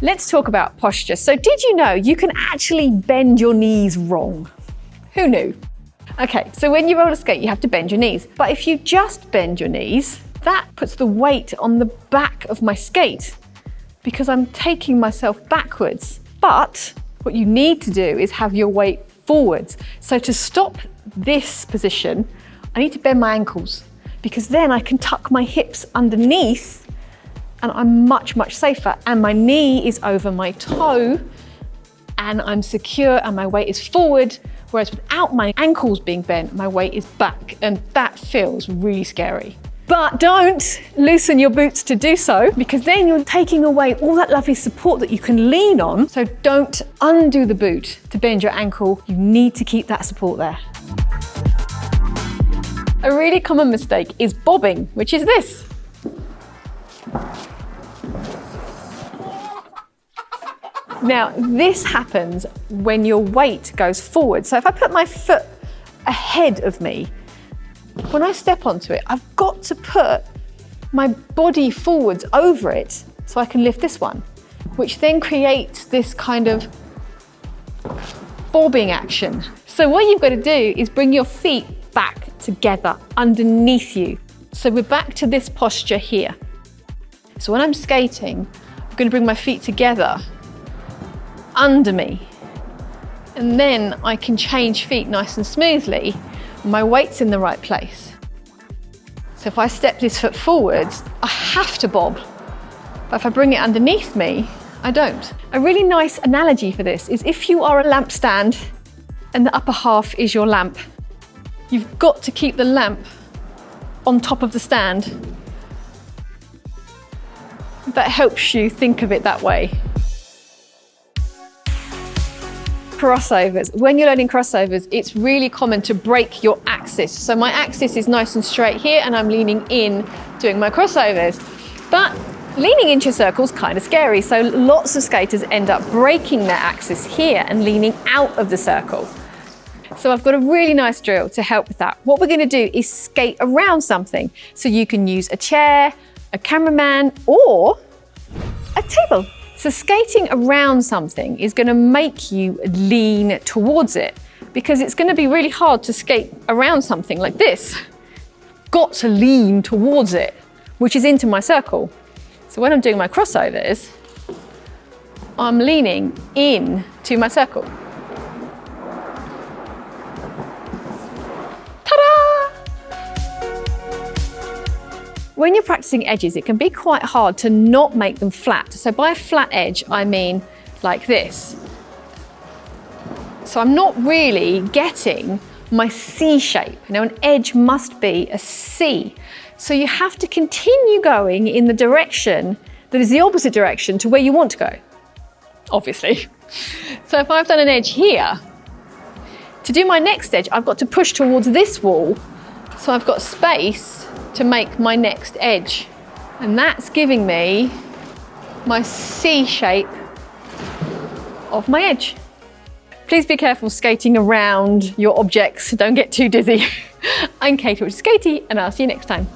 Let's talk about posture. So did you know you can actually bend your knees wrong? Who knew? Okay, so when you roller skate, you have to bend your knees. But if you just bend your knees, that puts the weight on the back of my skate because I'm taking myself backwards. But what you need to do is have your weight forwards. So to stop this position, I need to bend my ankles because then I can tuck my hips underneath and I'm much, much safer. And my knee is over my toe and I'm secure and my weight is forward. Whereas without my ankles being bent, my weight is back, and that feels really scary. But don't loosen your boots to do so, because then you're taking away all that lovely support that you can lean on. So don't undo the boot to bend your ankle. You need to keep that support there. A really common mistake is bobbing, which is this. Now, this happens when your weight goes forward. So if I put my foot ahead of me, when I step onto it, I've got to put my body forwards over it so I can lift this one, which then creates this kind of bobbing action. So what you've got to do is bring your feet back together underneath you. So we're back to this posture here. So when I'm skating, I'm going to bring my feet together under me, and then I can change feet nice and smoothly. My weight's in the right place. So if I step this foot forwards, I have to bob. But if I bring it underneath me, I don't. A really nice analogy for this is if you are a lamp stand and the upper half is your lamp, you've got to keep the lamp on top of the stand. That helps you think of it that way. Crossovers. When you're learning crossovers, it's really common to break your axis. So my axis is nice and straight here and I'm leaning in doing my crossovers. But leaning into a circle is kind of scary. So lots of skaters end up breaking their axis here and leaning out of the circle. So I've got a really nice drill to help with that. What we're going to do is skate around something. So you can use a chair, a cameraman, or a table. So skating around something is going to make you lean towards it because it's going to be really hard to skate around something like this. Got to lean towards it, which is into my circle. So when I'm doing my crossovers, I'm leaning in to my circle. When you're practicing edges, it can be quite hard to not make them flat. So by a flat edge, I mean like this. So I'm not really getting my C shape. Now an edge must be a C. So you have to continue going in the direction that is the opposite direction to where you want to go, obviously. So if I've done an edge here, to do my next edge, I've got to push towards this wall. So I've got space to make my next edge. And that's giving me my C shape of my edge. Please be careful skating around your objects. Don't get too dizzy. I'm Katie, which is Skatie, and I'll see you next time.